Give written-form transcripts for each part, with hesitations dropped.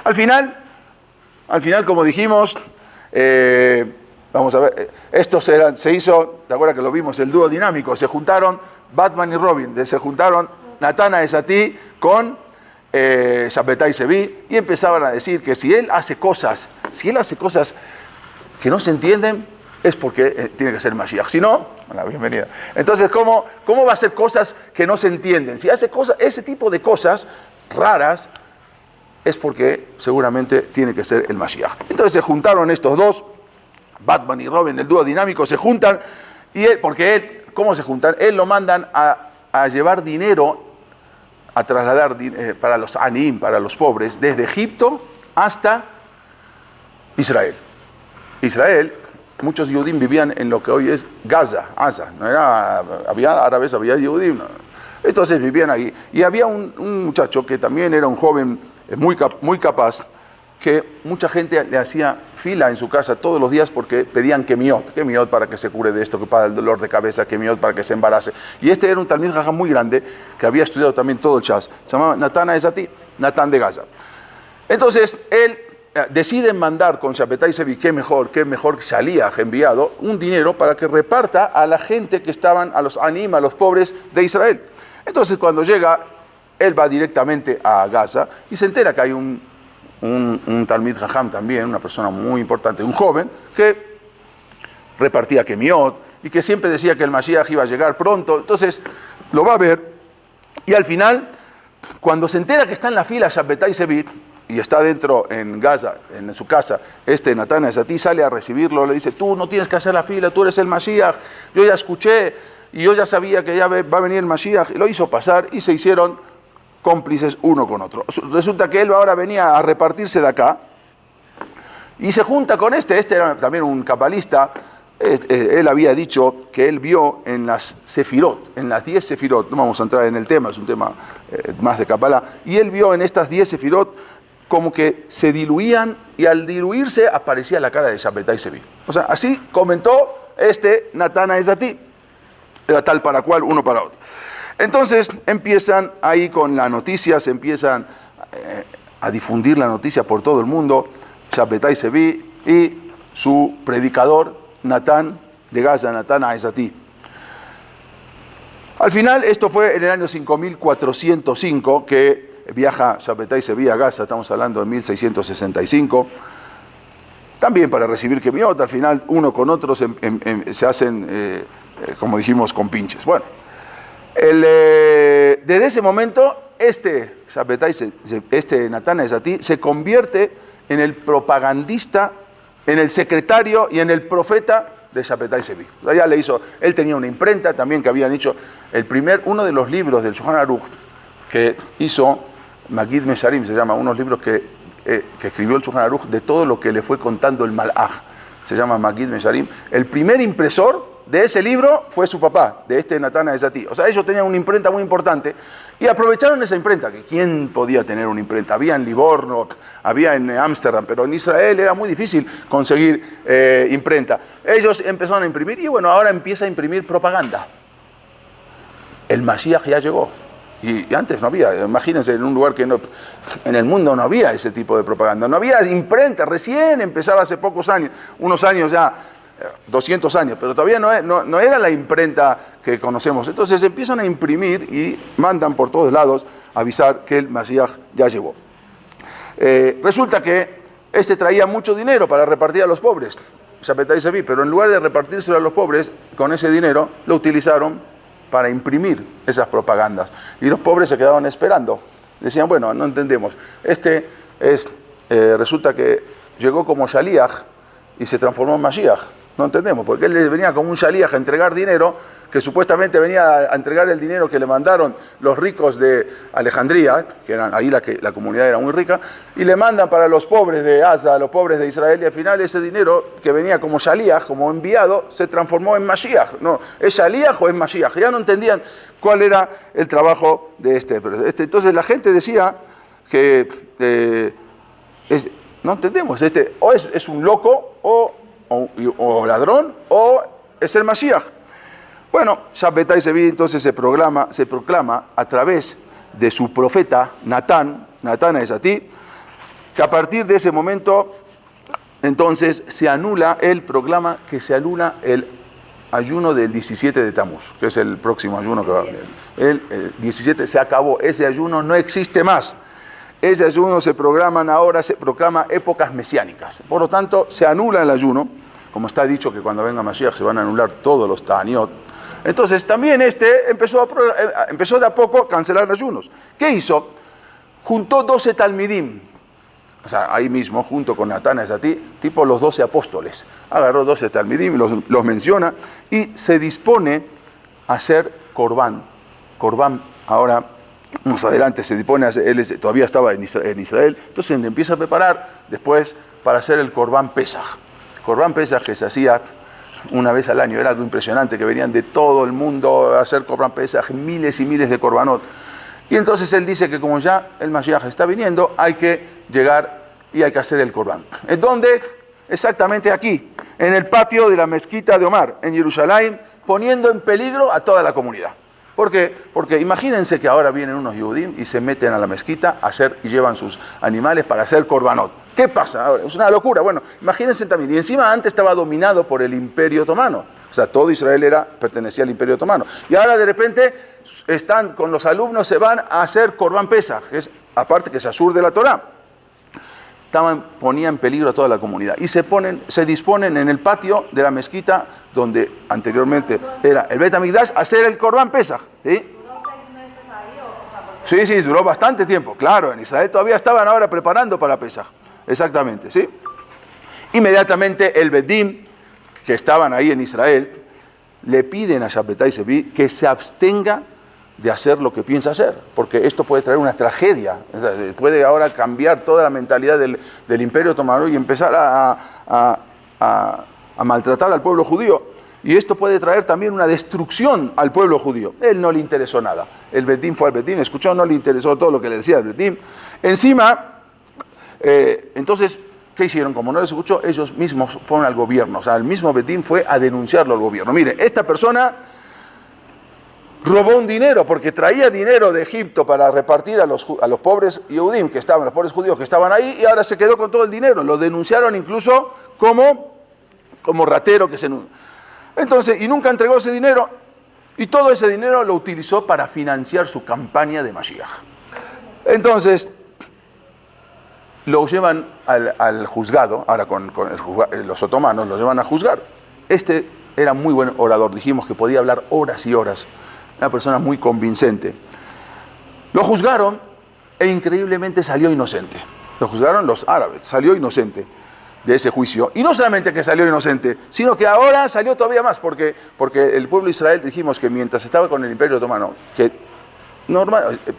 Al final, como dijimos, vamos a ver, se hizo, ¿te acuerdas que lo vimos? El dúo dinámico, se juntaron Batman y Robin, se juntaron Natán Esatí con Shabbetai Zevi, y empezaban a decir que si él hace cosas que no se entienden, es porque tiene que ser Mashiach. Si no, la bienvenida. Entonces, ¿cómo va a hacer cosas que no se entienden? Si hace ese tipo de cosas raras, es porque seguramente tiene que ser el Mashiach. Entonces se juntaron estos dos, Batman y Robin, el dúo dinámico, se juntan, ¿cómo se juntan? Él lo mandan a llevar dinero, a trasladar para los anim, para los pobres, desde Egipto hasta Israel. Muchos Yehudim vivían en lo que hoy es Gaza, había árabes, había Yehudim, no. Entonces vivían ahí. Y había un muchacho que también era un joven muy capaz, que mucha gente le hacía fila en su casa todos los días porque pedían kemiot para que se cure de esto, que para el dolor de cabeza, kemiot para que se embarace. Y este era un talmid jajam muy grande, que había estudiado también todo el Shas. Se llamaba Natán Esatí, Natán de Gaza. Entonces, él decide mandar con Shabbetai Zevi, qué mejor Shaliach enviado, un dinero para que reparta a la gente que estaban, a los anim, a los pobres de Israel. Entonces, cuando llega, él va directamente a Gaza y se entera que hay un talmid jajam también, una persona muy importante, un joven, que repartía kemiot y que siempre decía que el Mashiach iba a llegar pronto. Entonces, lo va a ver, y al final, cuando se entera que está en la fila Shabbetai Zevi, y está dentro en Gaza, en su casa, Natán Esatí sale a recibirlo, le dice: tú no tienes que hacer la fila, tú eres el Mashiach, yo ya escuché, y yo ya sabía que ya va a venir el Mashiach, y lo hizo pasar, y se hicieron cómplices uno con otro. Resulta que él ahora venía a repartirse de acá, y se junta con este era también un cabalista. Él había dicho que él vio en las sefirot, en las 10 sefirot, no vamos a entrar en el tema, es un tema más de Kabbalah, y él vio en estas 10 sefirot como que se diluían, y al diluirse aparecía la cara de Shabbetai Zevi. O sea, así comentó Natán Esatí, era tal para cual, uno para otro. Entonces empiezan ahí con la noticia, se empiezan a difundir la noticia por todo el mundo, Shabbetai Zevi y su predicador Natán de Gaza, Natán Esatí. Al final, esto fue en el año 5405 que viaja Shabbetai Zevi a Gaza, estamos hablando de 1665, también para recibir kemiot. Al final, uno con otro se hacen, como dijimos, con pinches. Bueno, desde ese momento, Natán Esatí se convierte en el propagandista, en el secretario y en el profeta de Shabbetai Zevi. O sea, él tenía una imprenta también que habían hecho uno de los libros del Shulchan Aruch que hizo Magid Mesharim, se llama, unos libros que escribió el Shulchan Aruch de todo lo que le fue contando el Malach, se llama Magid Mesharim. El primer impresor de ese libro fue su papá, de Natán Esatí. O sea, ellos tenían una imprenta muy importante y aprovecharon esa imprenta, que ¿quién podía tener una imprenta? Había en Livorno, había en Ámsterdam, pero en Israel era muy difícil conseguir imprenta. Ellos empezaron a imprimir y bueno, ahora empieza a imprimir propaganda. El Mashiach ya llegó. Y antes no había, imagínense, en un lugar que en el mundo no había ese tipo de propaganda, no había imprenta, recién empezaba hace pocos años, unos años ya, 200 años, pero todavía no era la imprenta que conocemos. Entonces empiezan a imprimir y mandan por todos lados a avisar que el Mashiach ya llegó. Resulta que traía mucho dinero para repartir a los pobres, Shabbetai Zevi, pero en lugar de repartírselo a los pobres, con ese dinero lo utilizaron para imprimir esas propagandas. Y los pobres se quedaban esperando. Decían: bueno, no entendemos. Resulta que llegó como Shaliach y se transformó en Mashiach. No entendemos, porque él venía como un Shaliach a entregar dinero, que supuestamente venía a entregar el dinero que le mandaron los ricos de Alejandría, que eran ahí la comunidad era muy rica, y le mandan para los pobres de Gaza, los pobres de Israel, y al final ese dinero que venía como Shaliach, como enviado, se transformó en Mashiach. No, ¿es Shaliach o es Mashiach? Ya no entendían cuál era el trabajo de Entonces la gente decía que no entendemos, o es un loco, o ladrón, o es el Mashiach. Bueno, Shabbetai Zevi entonces se proclama a través de su profeta Natán Esatí, que a partir de ese momento, entonces, proclama que se anula el ayuno del 17 de Tamuz, que es el próximo ayuno que va a venir. El 17 se acabó, ese ayuno no existe más. Ese ayuno se proclama épocas mesiánicas. Por lo tanto, se anula el ayuno, como está dicho que cuando venga Mashiach se van a anular todos los ta'aniot. Entonces, también empezó de a poco a cancelar ayunos. ¿Qué hizo? Juntó 12 talmidim, o sea, ahí mismo, junto con Natán y Esatí, tipo los 12 apóstoles. Agarró 12 talmidim, los menciona, y se dispone a hacer corbán. Corbán, ahora, más adelante, se dispone a hacer, él todavía estaba en Israel, entonces empieza a preparar después para hacer el corbán Pesaj. Corbán Pesaj que se hacía una vez al año, era algo impresionante, que venían de todo el mundo a hacer corbán Pesaj, miles y miles de corbanot. Y entonces él dice que como ya el Mashiach está viniendo, hay que llegar y hay que hacer el corbán. ¿En dónde? Exactamente aquí, en el patio de la mezquita de Omar, en Jerusalén, poniendo en peligro a toda la comunidad. ¿Por qué? Porque imagínense que ahora vienen unos Yehudim y se meten a la mezquita y llevan sus animales para hacer korbanot. ¿Qué pasa ahora? Es una locura. Bueno, imagínense también. Y encima antes estaba dominado por el Imperio Otomano. O sea, todo Israel pertenecía al Imperio Otomano. Y ahora de repente están con los alumnos, se van a hacer Corbán Pesaj, que es aparte que es Asur de la Torá. Ponía en peligro a toda la comunidad. Y se disponen en el patio de la mezquita, donde anteriormente era el Bet HaMikdash, a hacer el Corbán Pesaj. ¿Sí? ¿Duró 6 meses ahí o sea, Sí, duró bastante tiempo. Claro, en Israel todavía estaban ahora preparando para Pesaj. Exactamente, ¿sí? Inmediatamente el Bedim, que estaban ahí en Israel, le piden a Shabbatai Sevi que se abstenga de hacer lo que piensa hacer, porque esto puede traer una tragedia, puede ahora cambiar toda la mentalidad del Imperio Otomano y empezar a maltratar al pueblo judío, y esto puede traer también una destrucción al pueblo judío. Él no le interesó nada, el Bedim fue al Bedim, escuchó, no le interesó todo lo que le decía el Bedim. Encima, entonces, ¿qué hicieron? Como no les escuchó, ellos mismos fueron al gobierno, o sea, el mismo Bedim fue a denunciarlo al gobierno. Mire, esta persona robó un dinero porque traía dinero de Egipto para repartir a los pobres Yehudim que estaban, los pobres judíos que estaban ahí, y ahora se quedó con todo el dinero. Lo denunciaron incluso como ratero que se... Entonces, y nunca entregó ese dinero, y todo ese dinero lo utilizó para financiar su campaña de Mashiach. Entonces, lo llevan al juzgado, ahora con los otomanos, lo llevan a juzgar. Este era muy buen orador, dijimos que podía hablar horas y horas, una persona muy convincente. Lo juzgaron e increíblemente salió inocente. Lo juzgaron los árabes, salió inocente de ese juicio. Y no solamente que salió inocente, sino que ahora salió todavía más, porque el pueblo de Israel, dijimos que mientras estaba con el Imperio Otomano, que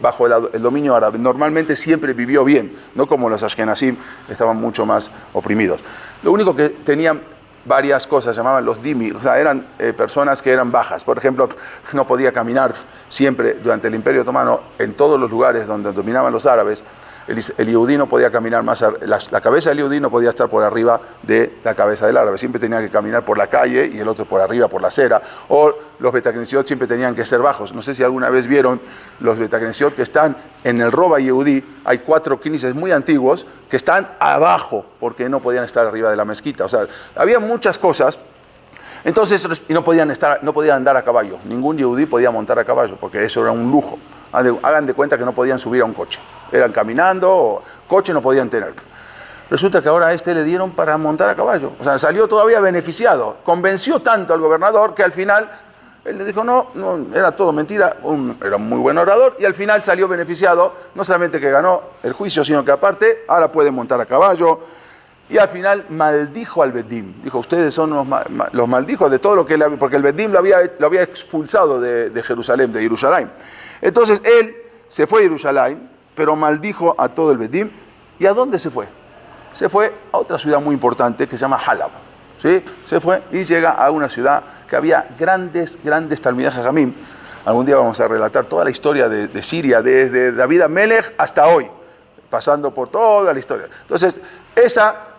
bajo el dominio árabe, normalmente siempre vivió bien, no como los Ashkenazim, estaban mucho más oprimidos. Lo único que tenían varias cosas, llamaban los dhimmi, o sea, eran personas que eran bajas. Por ejemplo, no podía caminar siempre durante el Imperio Otomano en todos los lugares donde dominaban los árabes. El yehudí no podía caminar más, la cabeza del yehudí no podía estar por arriba de la cabeza del árabe, siempre tenía que caminar por la calle y el otro por arriba, por la acera, o los betacnesiot siempre tenían que ser bajos. No sé si alguna vez vieron los betacnesiot que están en el Roba Yehudí, hay 4 knises muy antiguos que están abajo porque no podían estar arriba de la mezquita. O sea, había muchas cosas. Entonces, y no podían andar a caballo, ningún yehudí podía montar a caballo porque eso era un lujo. Hagan de cuenta que no podían subir a un coche, eran caminando, o coche no podían tener. Resulta que ahora a este le dieron para montar a caballo, o sea, salió todavía beneficiado, convenció tanto al gobernador que al final él le dijo no, era todo mentira, era un muy buen orador, y al final salió beneficiado, no solamente que ganó el juicio, sino que aparte ahora puede montar a caballo. Y al final maldijo al Bedim. Dijo, ustedes son los maldijo de todo lo que porque el Bedim lo había expulsado de Jerusalén, de Jerusalén. Entonces él se fue a Jerusalén, pero maldijo a todo el Bedim. ¿Y a dónde se fue? Se fue a otra ciudad muy importante que se llama Halab. ¿Sí? Se fue y llega a una ciudad que había grandes Talmidei Jajamim. Algún día vamos a relatar toda la historia de Siria, desde David Amelech hasta hoy, pasando por toda la historia. Entonces,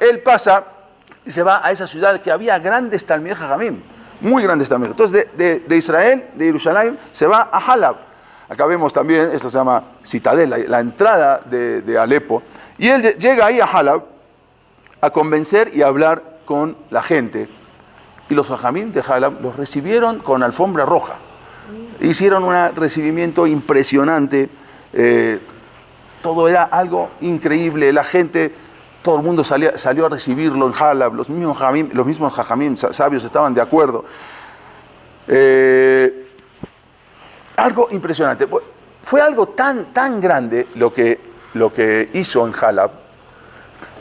él pasa y se va a esa ciudad que había grandes Talmidei Jajamim, muy grandes Talmidei. Entonces, de Israel, de Jerusalén, se va a Halab. Acá vemos también, esto se llama Citadela, la entrada de Alepo. Y él llega ahí a Halab a convencer y a hablar con la gente. Y los jajamim de Halab los recibieron con alfombra roja. Hicieron un recibimiento impresionante. Todo era algo increíble. La gente, todo el mundo salió a recibirlo en Halab. Los mismos jajamim sabios estaban de acuerdo. Algo impresionante. Fue algo tan grande lo que hizo en Halab,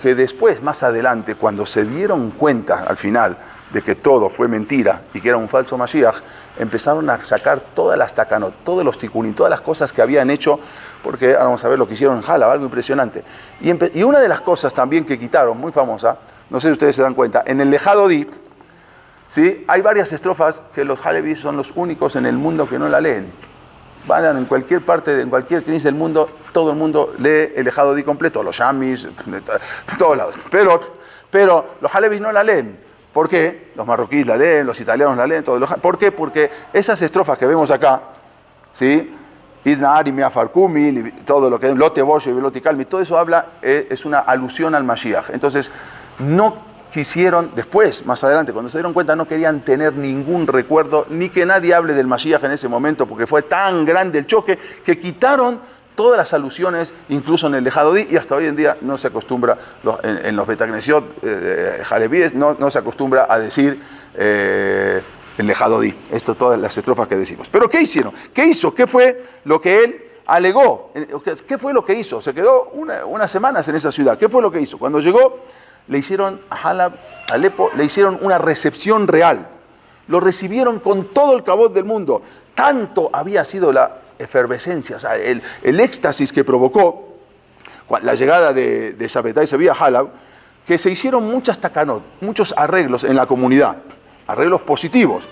que después, más adelante, cuando se dieron cuenta al final de que todo fue mentira y que era un falso Mashiach, empezaron a sacar todas las takanot, todos los tikunim, todas las cosas que habían hecho, porque ahora vamos a ver lo que hicieron en Halab, algo impresionante. Y una de las cosas también que quitaron, muy famosa, no sé si ustedes se dan cuenta, en el Lejado Di, ¿sí? Hay varias estrofas que los halevis son los únicos en el mundo que no la leen. Van en cualquier parte, en cualquier crisis del mundo, todo el mundo lee el Lejado Di completo, los yamis, de todos lados. Pero los halevis no la leen. ¿Por qué? Los marroquíes la leen, los italianos la leen, todos. ¿Por qué? Porque esas estrofas que vemos acá, ¿sí? Idna Ari Meafarkumi, todo lo que es Lote Boyo y Lote Calmi, todo eso es una alusión al Mashiach. Entonces, no quisieron, después, más adelante, cuando se dieron cuenta, no querían tener ningún recuerdo, ni que nadie hable del Mashiach en ese momento, porque fue tan grande el choque, que quitaron todas las alusiones, incluso en el Lejado Di, y hasta hoy en día no se acostumbra, en los Betacnesiot Halevíes, no se acostumbra a decir el Lejado Di. Esto, todas las estrofas que decimos. Pero ¿qué hicieron? ¿Qué hizo? ¿Qué fue lo que él alegó? ¿Qué fue lo que hizo? Se quedó unas semanas en esa ciudad. ¿Qué fue lo que hizo? Cuando llegó, le hicieron a Halab, a Alepo, le hicieron una recepción real. Lo recibieron con todo el cabot del mundo. Tanto había sido la efervescencia, o sea, el éxtasis que provocó la llegada de Shabbatai Sevi a Halab, que se hicieron muchas takanot, muchos arreglos en la comunidad, arreglos positivos,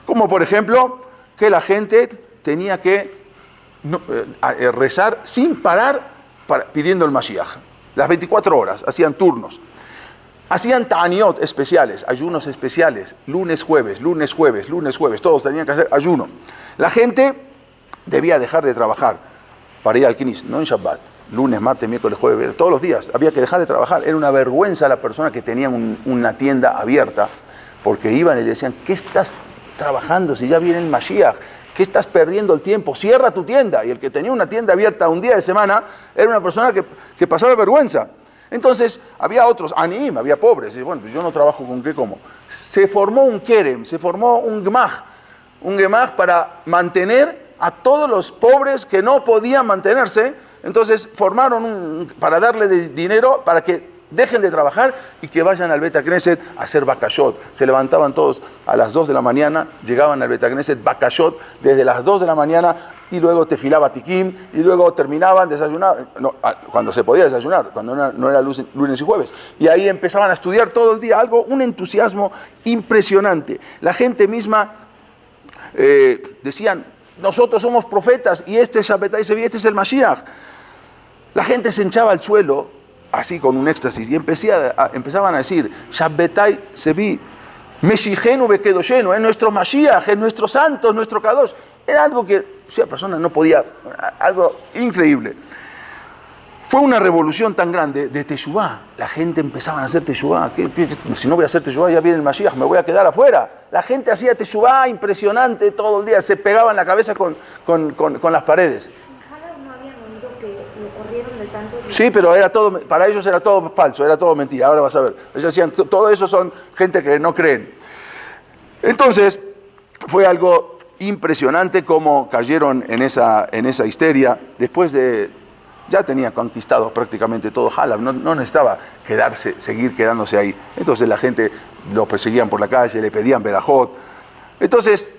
como por ejemplo que la gente tenía que rezar sin parar pidiendo el Mashiach, las 24 horas, hacían turnos. Hacían ta'aniot especiales, ayunos especiales, lunes, jueves, todos tenían que hacer ayuno. La gente debía dejar de trabajar para ir al Knis, no en Shabbat, lunes, martes, miércoles, jueves, todos los días, había que dejar de trabajar. Era una vergüenza a la persona que tenía una tienda abierta, porque iban y le decían, ¿qué estás trabajando si ya viene el Mashiach? ¿Qué estás perdiendo el tiempo? Cierra tu tienda. Y el que tenía una tienda abierta un día de semana era una persona que pasaba vergüenza. Entonces, había otros, anim, había pobres, y bueno, yo no trabajo con qué como. Se formó un kerem, se formó un gemach para mantener a todos los pobres que no podían mantenerse. Entonces, formaron para darle dinero para que dejen de trabajar y que vayan al Bet Knesset a hacer bakashot. Se levantaban todos a las 2 de la mañana, llegaban al Bet Knesset bakashot desde las 2 de la mañana, y luego tefilá tikim, y luego terminaban, desayunaban, cuando se podía desayunar, cuando no era lunes y jueves. Y ahí empezaban a estudiar todo el día, un entusiasmo impresionante. La gente misma decían, nosotros somos profetas, y este es Shabbatai Sevi, este es el Mashiach. La gente se hinchaba al suelo, así con un éxtasis, y empezaban a decir, Shabbatai Sevi, Meshijenu Bekedoshenu, es nuestro Mashiach, es nuestro santo, es nuestro Kadosh. Era algo que la persona no podía, algo increíble. Fue una revolución tan grande de Teshuvá. La gente empezaba a hacer Teshuvá. Si no voy a hacer Teshuvá, ya viene el Mashiach, me voy a quedar afuera. La gente hacía Teshuvá impresionante todo el día, se pegaban la cabeza con las paredes. ¿No habían oído que lo corrieron de tanto? Sí, pero era todo, para ellos era todo falso, era todo mentira. Ahora vas a ver. Ellos decían, todo eso son gente que no creen. Entonces, fue algo impresionante cómo cayeron en esa histeria. Después ya tenía conquistado prácticamente todo Halab, no necesitaba seguir quedándose ahí. Entonces la gente lo perseguían por la calle, le pedían verajot. Entonces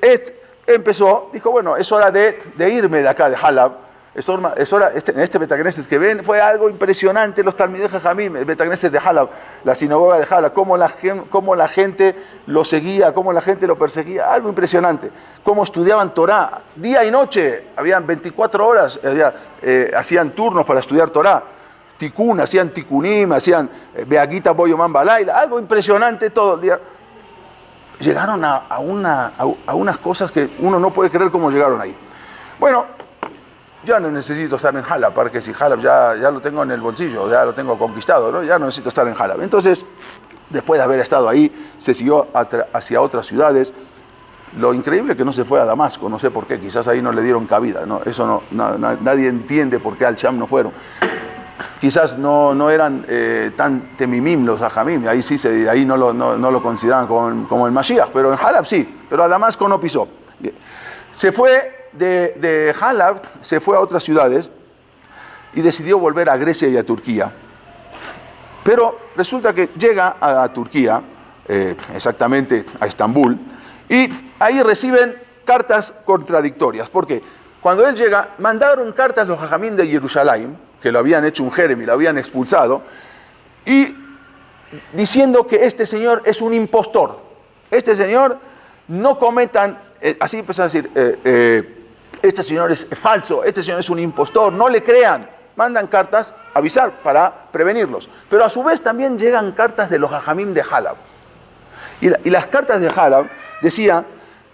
dijo, bueno, es hora de irme de acá de Halab. Es hora, en este Bet Knesset que ven, fue algo impresionante, los Talmidei Jajamim, el Bet Knesset de Halab, la sinagoga de Halab, cómo la gente lo seguía, cómo la gente lo perseguía, algo impresionante. Cómo estudiaban Torah, día y noche, habían 24 horas, hacían turnos para estudiar Torah, Tikun, hacían Tikunim, hacían Beagita Boyoman Balaila, algo impresionante todo el día. Llegaron a unas cosas que uno no puede creer cómo llegaron ahí. Bueno, ya no necesito estar en Halab, porque si Halab ya lo tengo en el bolsillo, ya lo tengo conquistado, ¿no? Ya no necesito estar en Halab. Entonces, después de haber estado ahí, se siguió hacia otras ciudades. Lo increíble es que no se fue a Damasco, no sé por qué, quizás ahí no le dieron cabida, ¿no? Eso nadie entiende por qué al Sham no fueron. Quizás no eran tan temimim los hajamim, ahí sí, ahí no lo consideraban como el Mashiach, pero en Halab sí, pero a Damasco no pisó. Se fue de Halab, se fue a otras ciudades y decidió volver a Grecia y a Turquía. Pero resulta que llega a Turquía, exactamente a Estambul, y ahí reciben cartas contradictorias. ¿Por qué? Cuando él llega, mandaron cartas los hajamim de Jerusalén, que lo habían hecho un jerem y lo habían expulsado, y diciendo que este señor es un impostor. Este señor no cometan, así empezó a decir, este señor es falso, este señor es un impostor, no le crean. Mandan cartas a avisar para prevenirlos. Pero a su vez también llegan cartas de los hajamim de Halab. Y las cartas de Halab decían,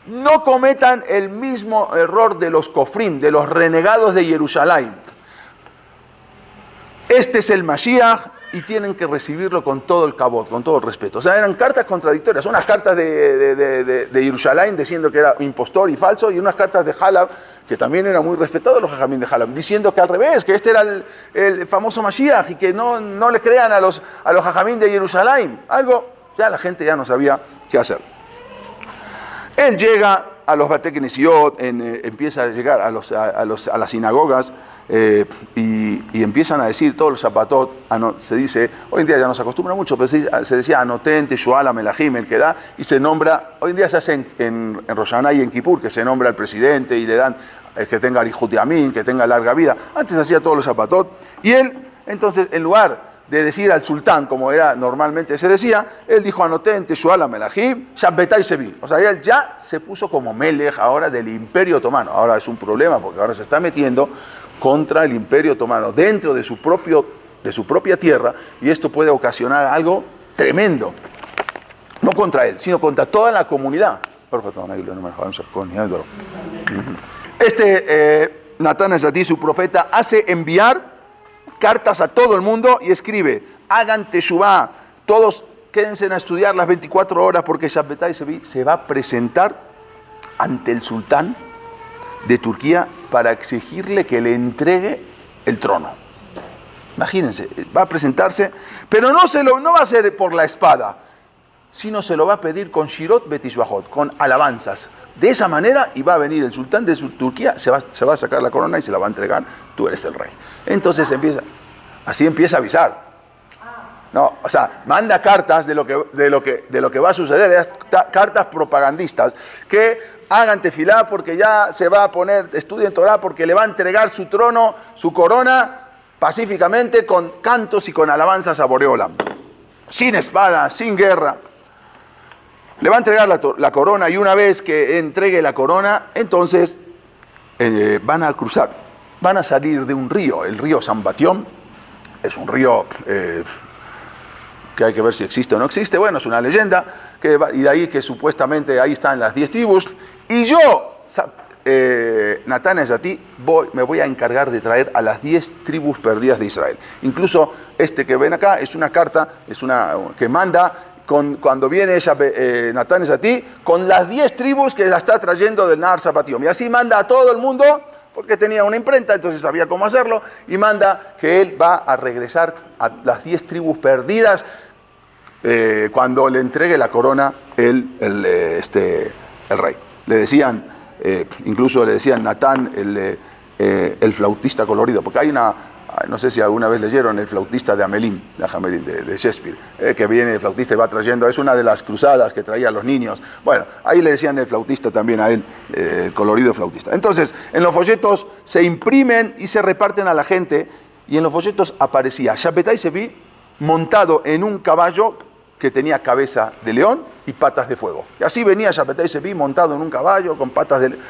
no cometan el mismo error de los kofrim, de los renegados de Jerusalén. Este es el Mashiach y tienen que recibirlo con todo el cabot, con todo el respeto. O sea, eran cartas contradictorias. Unas cartas de Jerusalén diciendo que era impostor y falso, y unas cartas de Halab, que también eran muy respetados los hajamim de Halab, diciendo que al revés, que este era el famoso Mashiach y que no le crean a los hajamim de Jerusalén. Algo, ya la gente ya no sabía qué hacer. Él llega a los Batei Knesiot, empieza a llegar a las sinagogas, y empiezan a decir todos los zapatot, se dice, hoy en día ya no se acostumbra mucho, pero se decía Anoten, Teshuala, Melahim, el que da, y se nombra, hoy en día se hace en Rosh Hashanah y en Kippur, que se nombra al presidente y le dan el que tenga Arihut Yamin, que tenga larga vida. Antes hacía todos los zapatot, y él, entonces, en lugar de decir al sultán, como era normalmente se decía, él dijo Anoten, Teshuala, Melahim, Shabbetai Sevi. O sea, él ya se puso como Melech ahora del Imperio Otomano. Ahora es un problema, porque ahora se está metiendo contra el Imperio Otomano, dentro de su propia tierra, y esto puede ocasionar algo tremendo. No contra él, sino contra toda la comunidad. Natán Esatí, su profeta, hace enviar cartas a todo el mundo y escribe, hagan teshuvá, todos quédense a estudiar las 24 horas porque Shabbetai Sevi se va a presentar ante el sultán de Turquía para exigirle que le entregue el trono. Imagínense, va a presentarse, pero no va a ser por la espada, sino se lo va a pedir con Shirot Betishbahot, con alabanzas. De esa manera, y va a venir el sultán de Turquía, se va a sacar la corona y se la va a entregar, tú eres el rey. Entonces así empieza a avisar. No, o sea, manda cartas de lo que va a suceder, cartas propagandistas, que hagan tefilá porque ya se va a poner, estudien Torah porque le va a entregar su trono, su corona, pacíficamente, con cantos y con alabanzas a Boreolam. Sin espada, sin guerra. Le va a entregar la corona, y una vez que entregue la corona, entonces van a cruzar, van a salir de un río, el río Sambatión. Es un río que hay que ver si existe o no existe. Bueno, es una leyenda, y de ahí que supuestamente ahí están las 10 tribus. Y yo, Natán Esatí, me voy a encargar de traer a las 10 tribus perdidas de Israel. Incluso que ven acá es una carta, que manda cuando viene Natán Esatí con las 10 tribus que la está trayendo del Nahar Zapatión. Y así manda a todo el mundo, porque tenía una imprenta, entonces sabía cómo hacerlo, y manda que él va a regresar a las 10 tribus perdidas cuando le entregue la corona el rey. Le decían, incluso le decían Natán el flautista colorido, porque hay no sé si alguna vez leyeron el flautista de Hamelin, de Shakespeare, que viene el flautista y va trayendo, es una de las cruzadas que traía a los niños. Bueno, ahí le decían el flautista también a él, el colorido flautista. Entonces, en los folletos se imprimen y se reparten a la gente, y en los folletos aparecía Shabbetai Sevi montado en un caballo que tenía cabeza de león y patas de fuego. Y así venía Shabbetai Sevi montado en un caballo con patas de león.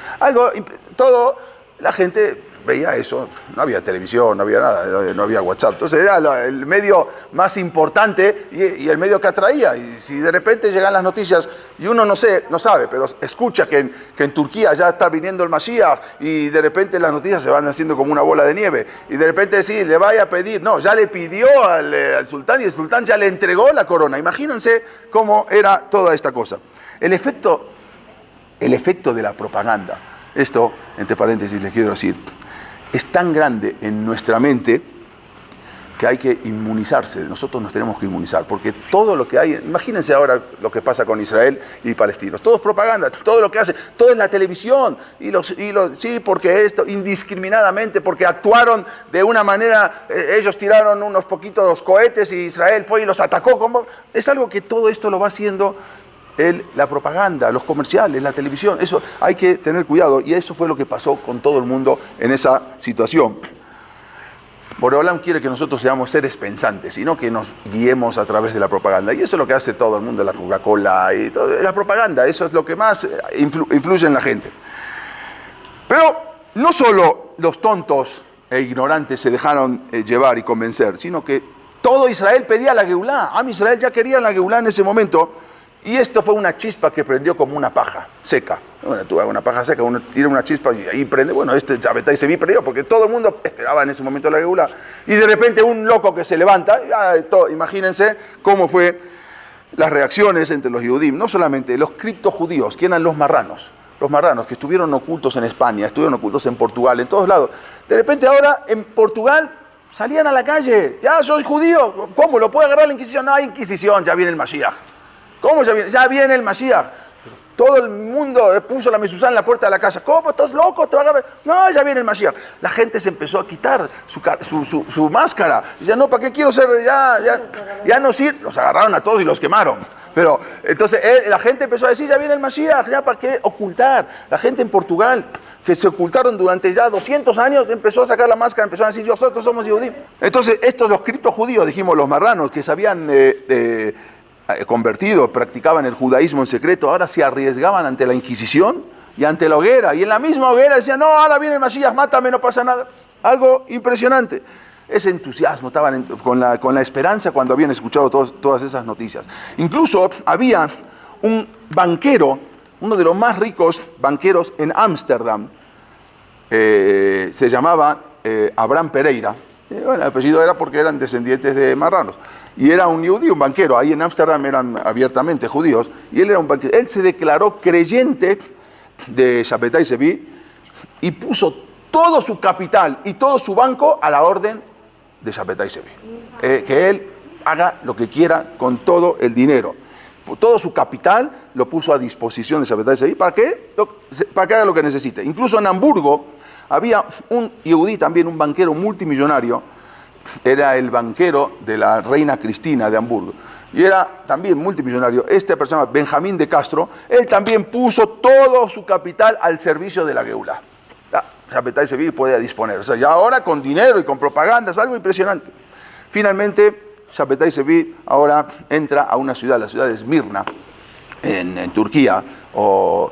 Todo la gente veía eso, no había televisión, no había nada, no había WhatsApp. Entonces era el medio más importante y el medio que atraía. Y si de repente llegan las noticias y uno no sabe, pero escucha que en Turquía ya está viniendo el Mashiach y de repente las noticias se van haciendo como una bola de nieve. Y de repente sí, le vaya a pedir, no, ya le pidió al sultán y el sultán ya le entregó la corona. Imagínense cómo era toda esta cosa. El efecto de la propaganda, esto, entre paréntesis, les quiero decir, es tan grande en nuestra mente que hay que inmunizarse. Nosotros nos tenemos que inmunizar, porque todo lo que hay, imagínense ahora lo que pasa con Israel y palestinos, todo es propaganda, todo lo que hace, todo es la televisión, sí, porque esto, indiscriminadamente, porque actuaron de una manera, ellos tiraron unos poquitos cohetes y Israel fue y los atacó, es algo que todo esto lo va haciendo la propaganda, los comerciales, la televisión. Eso hay que tener cuidado, y eso fue lo que pasó con todo el mundo en esa situación. Boreolam quiere que nosotros seamos seres pensantes y no que nos guiemos a través de la propaganda, y eso es lo que hace todo el mundo, la Coca-Cola y todo, la propaganda. Eso es lo que más influye en la gente. Pero no solo los tontos e ignorantes se dejaron llevar y convencer, sino que todo Israel pedía la Geulá. Israel ya quería la Geulá en ese momento. Y esto fue una chispa que prendió como una paja seca. Bueno, tú hagas una paja seca, uno tira una chispa y ahí prende. Bueno, Shabbatai Zevi prendió porque todo el mundo esperaba en ese momento la Geulá. Y de repente un loco que se levanta, imagínense cómo fue las reacciones entre los Yehudim. No solamente los criptojudíos, que eran los marranos que estuvieron ocultos en España, estuvieron ocultos en Portugal, en todos lados. De repente ahora en Portugal salían a la calle. Ya soy judío, ¿cómo? ¿Lo puede agarrar la Inquisición? No hay Inquisición, ya viene el Mashiach. ¿Cómo ya viene? Ya viene el Mashiach. Todo el mundo puso la mezuzá en la puerta de la casa. ¿Cómo? ¿Estás loco? ¿Te va a agarrar? No, ya viene el Mashiach. La gente se empezó a quitar su máscara. Dice, no, ¿para qué quiero ser? Ya no sirve. Los agarraron a todos y los quemaron. Pero entonces la gente empezó a decir, ya viene el Mashiach, ya para qué ocultar. La gente en Portugal, que se ocultaron durante ya 200 años, empezó a sacar la máscara, empezó a decir, nosotros somos judíos. Entonces los criptojudíos, dijimos, los marranos, que sabían convertidos, practicaban el judaísmo en secreto, ahora se arriesgaban ante la Inquisición y ante la hoguera, y en la misma hoguera decían, no, ahora viene el Mashiach, mátame, no pasa nada. Algo impresionante. Ese entusiasmo, estaban con la esperanza cuando habían escuchado todas esas noticias. Incluso había un banquero, uno de los más ricos banqueros en Ámsterdam, se llamaba Abraham Pereira. Bueno, el apellido era porque eran descendientes de marranos. Y era un judío, un banquero. Ahí en Ámsterdam eran abiertamente judíos. Y él era un banquero. Él se declaró creyente de Shabbatai Zevi y puso todo su capital y todo su banco a la orden de Shabbatai Zevi. Que él haga lo que quiera con todo el dinero. Todo su capital lo puso a disposición de Shabbatai Zevi para que haga lo que necesite. Incluso en Hamburgo había un yehudí también, un banquero multimillonario. Era el banquero de la reina Cristina de Hamburgo. Y era también multimillonario. Esta persona, Benjamín de Castro, él también puso todo su capital al servicio de la Geulá. Shabbatai Zevi podía disponer. O sea, ya ahora con dinero y con propaganda, es algo impresionante. Finalmente, Shabbatai Zevi ahora entra a una ciudad, la ciudad de Esmirna, en Turquía, o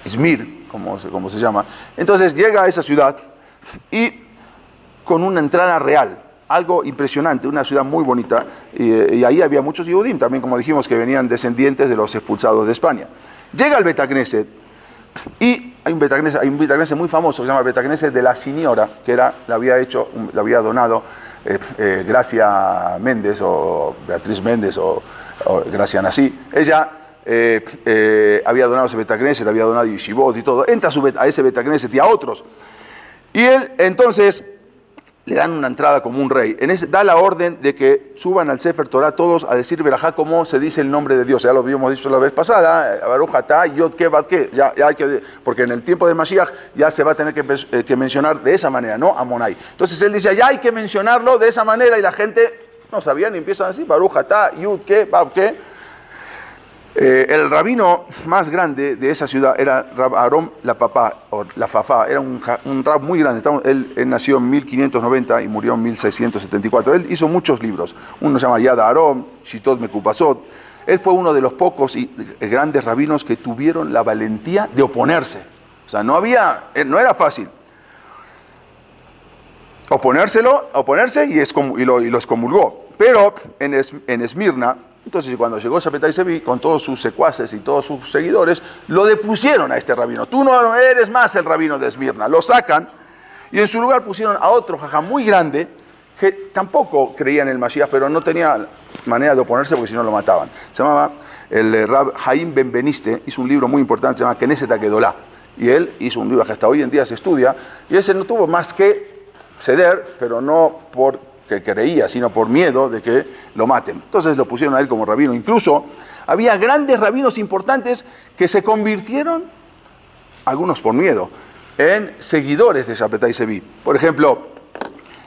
Izmir, como se llama. Entonces llega a esa ciudad y con una entrada real, algo impresionante, una ciudad muy bonita, y ahí había muchos Yehudim, también como dijimos, que venían descendientes de los expulsados de España. Llega al Bet Knesset, y hay un Bet Knesset muy famoso, que se llama Bet Knesset de la Señora, que le había donado Gracia Méndez, o Beatriz Méndez, o Gracia Nasí. Ella había donado ese Bet Knesset, había donado yeshivot y todo. Entra a ese Bet Knesset y a otros. Y él, entonces, le dan una entrada como un rey. Da la orden de que suban al Sefer Torah todos a decir Berajá como se dice el nombre de Dios. Ya lo habíamos dicho la vez pasada, Baruch Atah, Yod Ke, Bad Ke. Porque en el tiempo de Mashiach ya se va a tener que mencionar de esa manera, no Amonai. Entonces él dice, ya hay que mencionarlo de esa manera, y la gente no sabía ni empiezan así, Baruch Atah, Yod Ke, Bad Ke. El rabino más grande de esa ciudad era Rab Aharon la Fafá, era un rab muy grande. Él nació en 1590 y murió en 1674. Él hizo muchos libros, uno se llama Yad Aharon, Shitot Mekupasot. Él fue uno de los pocos y grandes rabinos que tuvieron la valentía de oponerse. O sea, no era fácil. oponerse y lo excomulgó. Pero en Esmirna, entonces cuando llegó Shabbatai Zevi con todos sus secuaces y todos sus seguidores, lo depusieron a este rabino. Tú no eres más el rabino de Esmirna. Lo sacan y en su lugar pusieron a otro jajam muy grande que tampoco creía en el Mashiach, pero no tenía manera de oponerse porque si no lo mataban. Se llamaba el Rab Haim Ben Beniste, hizo un libro muy importante, se llama Knesset HaGedolá. Y él hizo un libro que hasta hoy en día se estudia, y ese no tuvo más que ceder, pero no porque creía, sino por miedo de que lo maten. Entonces lo pusieron a él como rabino. Incluso había grandes rabinos importantes que se convirtieron, algunos por miedo, en seguidores de Shabbatai Zevi. Por ejemplo,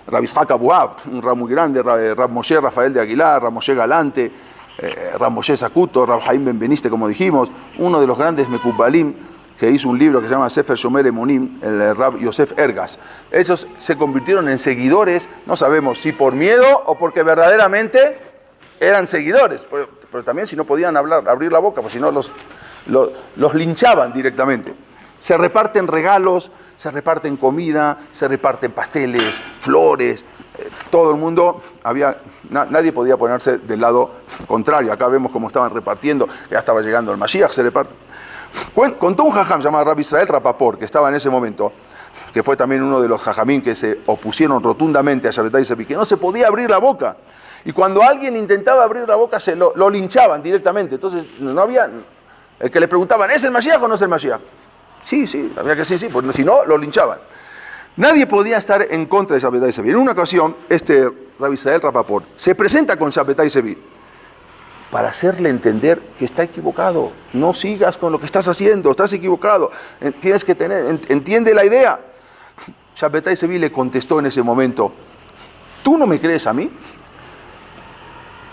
Rab Yitzhak Abuab, un rab muy grande, Rab Moshe Rafael de Aguilar, Rab Moshe Galante, Rab Moshe Sakuto, Rab Haim Ben Beniste, como dijimos, uno de los grandes Mekubalim, que hizo un libro que se llama Sefer Shomer Emunim, el Rab Yosef Ergas. Ellos se convirtieron en seguidores, no sabemos si por miedo o porque verdaderamente eran seguidores, pero también si no podían abrir la boca, pues si no los linchaban directamente. Se reparten regalos, se reparten comida, se reparten pasteles, flores, todo el mundo, nadie podía ponerse del lado contrario. Acá vemos cómo estaban repartiendo, ya estaba llegando el Mashiach, se reparte. Contó un jajam llamado Rab Israel Rapaport, que estaba en ese momento, que fue también uno de los jajamín que se opusieron rotundamente a Shabbatai Zevi, que no se podía abrir la boca. Y cuando alguien intentaba abrir la boca, lo linchaban directamente. Entonces, no había... El que le preguntaban, ¿es el Mashiach o no es el Mashiach? Sí, había que sí, porque si no, lo linchaban. Nadie podía estar en contra de Shabbatai Zevi. En una ocasión, este Rab Israel Rapaport se presenta con Shabbatai Zevi para hacerle entender que está equivocado. No sigas con lo que estás haciendo, estás equivocado. Tienes que entiende la idea. Shabbatai Zevi le contestó en ese momento, ¿tú no me crees a mí?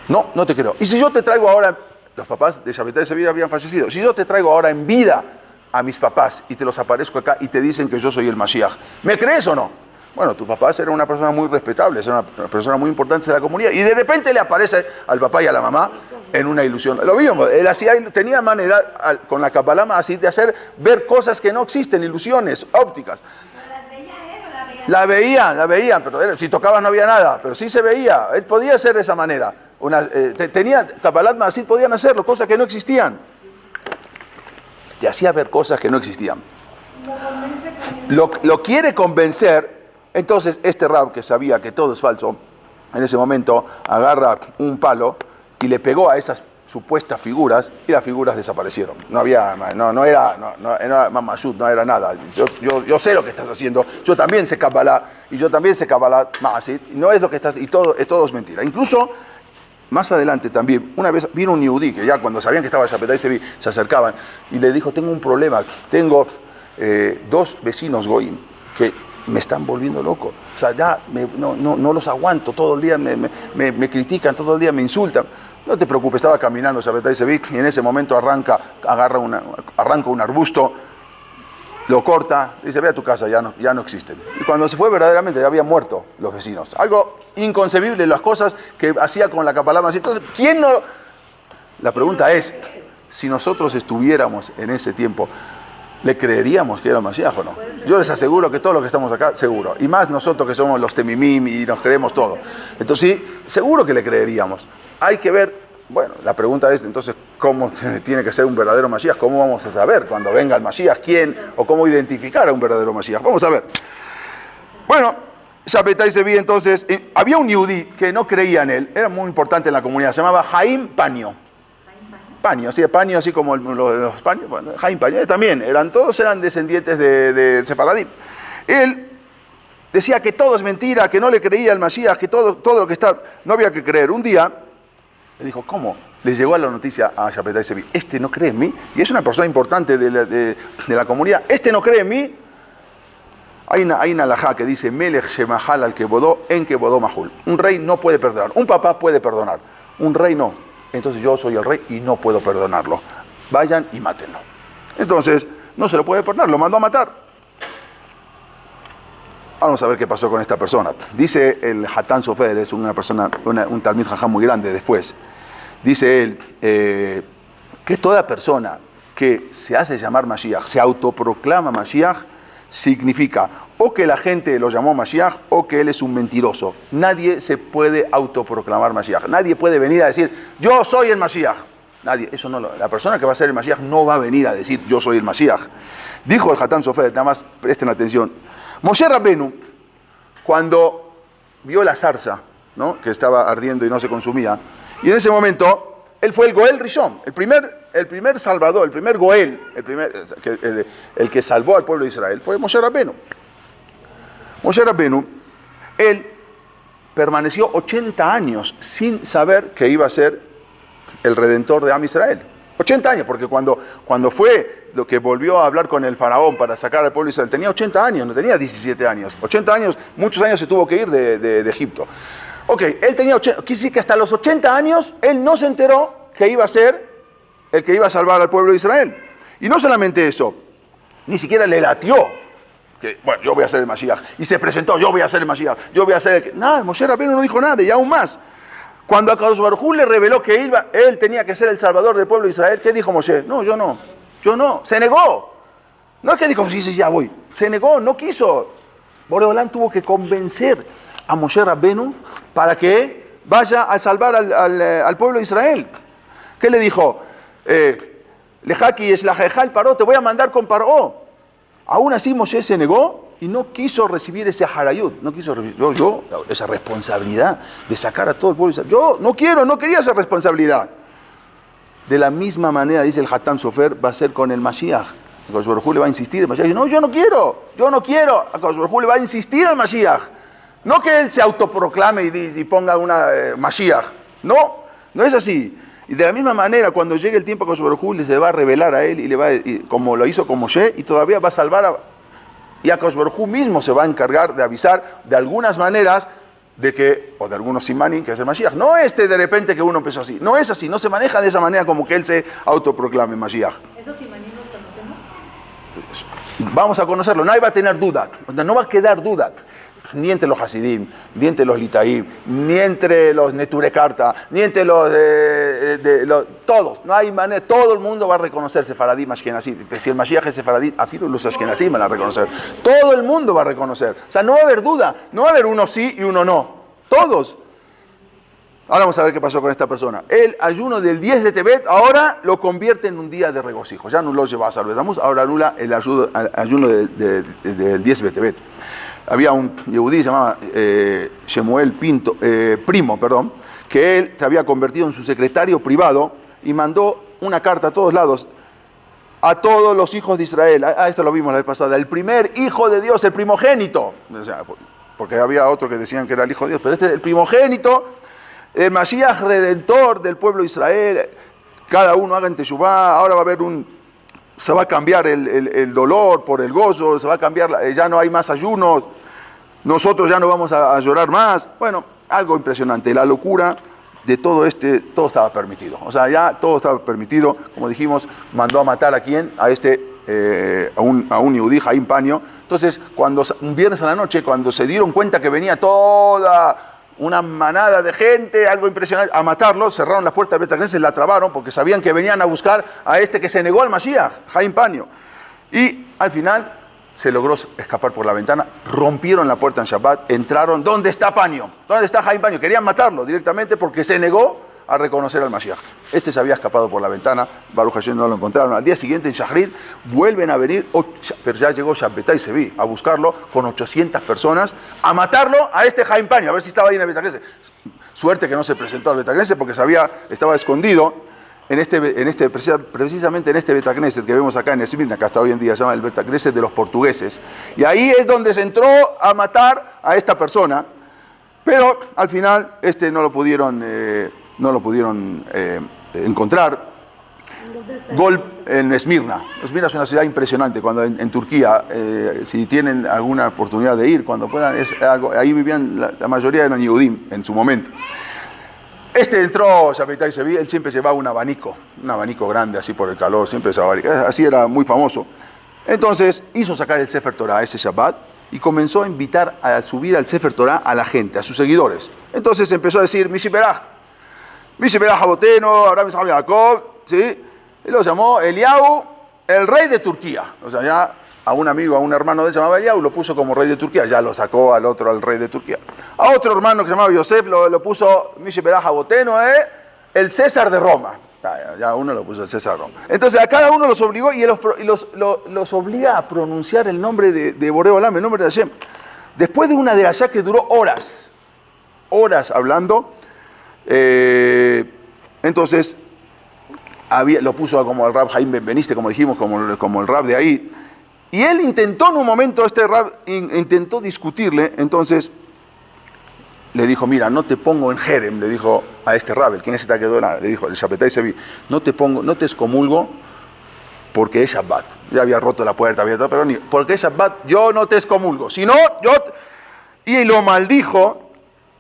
No te creo. Y si yo te traigo ahora, los papás de Shabbatai Zevi habían fallecido, si yo te traigo ahora en vida a mis papás y te los aparezco acá y te dicen que yo soy el Mashiach, ¿me crees o no? Bueno, tus papás eran una persona muy respetable, era una persona muy importante de la comunidad, y de repente le aparece al papá y a la mamá en una ilusión. Lo vimos, él tenía manera con la Kabbalah así de hacer ver cosas que no existen, ilusiones ópticas. La veían, pero si tocabas no había nada, pero sí se veía, él podía hacer de esa manera. Tenía Kabbalah así, podían hacerlo, cosas que no existían. Te hacía ver cosas que no existían. Lo quiere convencer. Entonces este rab, que sabía que todo es falso, en ese momento agarra un palo y le pegó a esas supuestas figuras, y las figuras desaparecieron. No era mamashut, no era nada. Yo sé lo que estás haciendo, yo también sé Kabbalah, y yo también sé Kabbalah Maasit, no es lo que estás, y todo es mentira. Incluso, más adelante también, una vez vino un yehudí, que ya cuando sabían que estaba Shabbatai Zevi, se acercaban, y le dijo, tengo un problema, tengo 2 vecinos goyim, que me están volviendo loco, o sea, ya no los aguanto, todo el día me critican, todo el día me insultan. No te preocupes, estaba caminando Shabbatai Zevi y en ese momento arranca un arbusto, lo corta, dice, ve a tu casa, ya no existen. Y cuando se fue verdaderamente ya habían muerto los vecinos. Algo inconcebible, las cosas que hacía con la Kabbalah. Entonces, ¿quién no? La pregunta es, si nosotros estuviéramos en ese tiempo, ¿le creeríamos que era Mashiach o no? Yo les aseguro que todos los que estamos acá, seguro. Y más nosotros que somos los temimim y nos creemos todo. Entonces sí, seguro que le creeríamos. Hay que ver, bueno, la pregunta es entonces, ¿cómo tiene que ser un verdadero Mashiach? ¿Cómo vamos a saber cuando venga el Mashiach quién o cómo identificar a un verdadero Mashiach? Vamos a ver. Bueno, Shabbatai Zevi entonces, había un yehudí que no creía en él, era muy importante en la comunidad, se llamaba Haim Paño. Paño, así como los paños, bueno, Haim Paño, también, todos eran descendientes de Sefaradim. Él decía que todo es mentira, que no le creía al Mashiach, que todo lo que está, no había que creer. Un día, le dijo, ¿cómo? Le llegó a la noticia a Shabbatai Zevi, este no cree en mí, y es una persona importante de la comunidad, este no cree en mí. Hay una halajá que dice, Melech shemahal al kebodó en kebodó mahul. Un rey no puede perdonar, un papá puede perdonar, un rey no. Entonces yo soy el rey y no puedo perdonarlo. Vayan y mátenlo. Entonces, no se lo puede perdonar, lo mandó a matar. Vamos a ver qué pasó con esta persona. Dice el Hatán Sofer, es una persona, un talmid jajam muy grande después. Dice él que toda persona que se hace llamar Mashiach, se autoproclama Mashiach, significa o que la gente lo llamó Mashiach o que él es un mentiroso. Nadie se puede autoproclamar Mashiach. Nadie puede venir a decir, yo soy el Mashiach. Nadie, eso no la persona que va a ser el Mashiach no va a venir a decir, yo soy el Mashiach. Dijo el Hatán Sofer, nada más presten atención. Moshe Rabbenu, cuando vio la zarza, ¿no?, que estaba ardiendo y no se consumía, y en ese momento, él fue el Goel Rishon, el primer salvador, el primer Goel, el que salvó al pueblo de Israel, fue Moshe Rabbenu. Moshe Rabbenu, él permaneció 80 años sin saber que iba a ser el redentor de Am Israel. 80 años, porque cuando fue lo que volvió a hablar con el faraón para sacar al pueblo de Israel, tenía 80 años, no tenía 17 años. 80 años, muchos años se tuvo que ir de Egipto. Ok, él tenía 80, quiere decir que hasta los 80 años él no se enteró que iba a ser el que iba a salvar al pueblo de Israel. Y no solamente eso, ni siquiera le latió que, bueno, yo voy a ser el Mashiach. Y se presentó, yo voy a ser el Mashiach, yo voy a ser el que... Nada, Moshe Rabbeinu no dijo nada, y aún más. Cuando a Akadosh Baruj Hu le reveló que él tenía que ser el salvador del pueblo de Israel, ¿qué dijo Moshe? No, yo no, se negó. No es que dijo, sí, ya voy. Se negó, no quiso. Boreolán tuvo que convencer a Moshe Rabbeinu para que vaya a salvar al pueblo de Israel. ¿Qué le dijo? Lejaki es la jejal Paró, te voy a mandar con Paró. Aún así Moshe se negó y no quiso recibir ese harayut, no quiso recibir esa responsabilidad de sacar a todo el pueblo de Israel. Yo no quería esa responsabilidad. De la misma manera, dice el Hatán Sofer, va a ser con el Mashiach. Akadosh Baruj Hu le va a insistir, el Mashiach dice, no, yo no quiero. Akadosh Baruj Hu le va a insistir al Mashiach. No que él se autoproclame y ponga una Mashiach. No es así. Y de la misma manera, cuando llegue el tiempo, Akadosh Baruj Hu se va a revelar a él y como lo hizo con Moshe, y todavía va a salvar y Akadosh Baruj Hu mismo se va a encargar de avisar de algunas maneras o de algunos simanim, que es el Mashiach. No de repente que uno empezó así. No es así, no se maneja de esa manera como que él se autoproclame Mashiach. ¿Esos simanim los conocemos? Vamos a conocerlo, nadie va a tener duda, no va a quedar duda. Ni entre los Hasidim, ni entre los Litaim, ni entre los Neturekarta, ni entre todos. No hay manera, todo el mundo va a reconocer Sefaradim, Ashkenazim. Si el Mashiach es Sefaradim, afilo los Ashkenazim van a reconocer. Todo el mundo va a reconocer. O sea, no va a haber duda, no va a haber uno sí y uno no. Todos. Ahora vamos a ver qué pasó con esta persona. El ayuno del 10 de Tebet ahora lo convierte en un día de regocijo. Ya no lo lleva a Salvedamos, ahora anula el ayuno del 10 de Tebet. Había un yehudí llamado Shemuel Primo, que él se había convertido en su secretario privado y mandó una carta a todos lados, a todos los hijos de Israel. Esto lo vimos la vez pasada. El primer hijo de Dios, el primogénito. O sea, porque había otro que decían que era el hijo de Dios, pero este es el primogénito, el Mashiach redentor del pueblo de Israel. Cada uno haga en Teshuvá. Ahora va a haber se va a cambiar el dolor por el gozo, se va a cambiar, ya no hay más ayunos, nosotros ya no vamos a llorar más. Bueno, algo impresionante, la locura de todo estaba permitido. O sea, ya todo estaba permitido. Como dijimos, mandó a matar a quién, a un yehudí, Jaim Paño. Entonces, un viernes a la noche, cuando se dieron cuenta que venía toda una manada de gente, algo impresionante, a matarlo, cerraron las puertas del Bet Knesset, la trabaron porque sabían que venían a buscar a que se negó al Mashiach, Jaim Paño. Y al final se logró escapar por la ventana, rompieron la puerta en Shabbat, entraron, ¿dónde está Paño? ¿Dónde está Jaim Paño? Querían matarlo directamente porque se negó a reconocer al Mashiach. Se había escapado por la ventana, Baruch Hashem no lo encontraron. Al día siguiente en Shachrit vuelven a venir, pero ya llegó Shabbetai Sevi a buscarlo con 800 personas, a matarlo a Jaim Paño, a ver si estaba ahí en el Bet Knesset. Suerte que no se presentó al Bet Knesset porque estaba escondido precisamente en este Bet Knesset que vemos acá en Esmirna, que hasta hoy en día se llama el Bet Knesset de los portugueses. Y ahí es donde se entró a matar a esta persona, pero al final no lo pudieron encontrar. En Esmirna. Esmirna es una ciudad impresionante. Cuando en Turquía, si tienen alguna oportunidad de ir, cuando puedan, ahí vivían la mayoría eran Yehudim en su momento. Entró Shabbetai Sevi, él siempre llevaba un abanico grande así por el calor, siempre llevaba, así era muy famoso. Entonces hizo sacar el Sefer Torah ese Shabbat y comenzó a invitar a subir al Sefer Torah a la gente, a sus seguidores. Entonces empezó a decir, Mishiberach Aboteno, Abraham, Isaac, Jacob, ¿sí? Y lo llamó Eliyahu, el rey de Turquía. O sea, ya a un amigo, a un hermano de él, se llamaba Eliyahu, lo puso como rey de Turquía, ya lo sacó al rey de Turquía. A otro hermano que se llamaba Yosef lo puso, Mishiberaj Aboteno, el César de Roma. Ya uno lo puso el César de Roma. Entonces a cada uno los obligó y los obliga a pronunciar el nombre de Boreo Olam, el nombre de Hashem. Después de una derashá que duró horas hablando, entonces lo puso como el Rab Jaim Benveniste, como dijimos, como el Rab de ahí. Y él intentó en un momento, este Rab intentó discutirle, entonces le dijo, mira, no te pongo en Jerem, le dijo a este Rab, el quien se te quedó, le dijo, el Shabetai Sevi, no te excomulgo porque es Shabbat. Ya había roto la puerta, pero porque es Shabbat, yo no te excomulgo. Si no, y lo maldijo,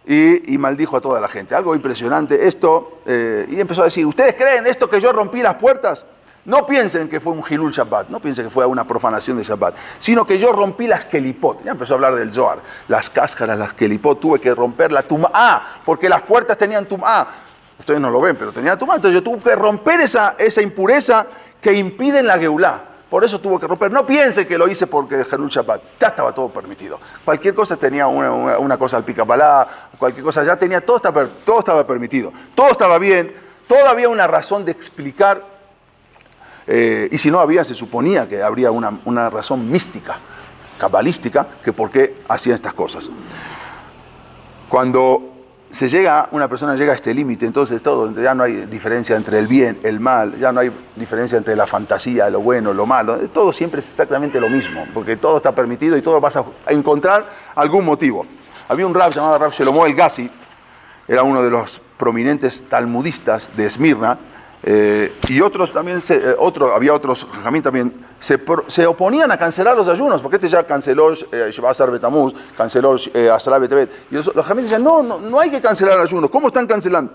y maldijo a toda la gente. Algo impresionante esto, y empezó a decir, ¿ustedes creen esto que yo rompí las puertas? No piensen que fue un Hilul Shabbat, no piensen que fue una profanación de Shabbat, sino que yo rompí las kelipot. Ya empezó a hablar del Zohar, las cáscaras, las kelipot, tuve que romper la tum'á, porque las puertas tenían tum'á. Ustedes no lo ven, pero tenía tum'á, entonces yo tuve que romper esa impureza que impide la Geulá. Por eso tuvo que romper. No piensen que lo hice porque Hilul Shabbat, ya estaba todo permitido. Cualquier cosa tenía una cosa al picapalá, cualquier cosa ya tenía, todo estaba permitido, todo estaba bien, todo había una razón de explicar. Y si no había, se suponía que habría una razón mística, cabalística, que por qué hacían estas cosas. Cuando una persona llega a este límite, entonces ya no hay diferencia entre el bien, el mal, ya no hay diferencia entre la fantasía, lo bueno, lo malo, todo siempre es exactamente lo mismo, porque todo está permitido y todo vas a encontrar algún motivo. Había un Rab llamado Rab Shelomo el Gassi, era uno de los prominentes talmudistas de Esmirna, y otros también, había otros jajamín también, se oponían a cancelar los ayunos, porque este ya canceló Shebasar Betamuz, canceló Asra Betebet, y los jajamín decían, no hay que cancelar ayunos, ¿cómo están cancelando?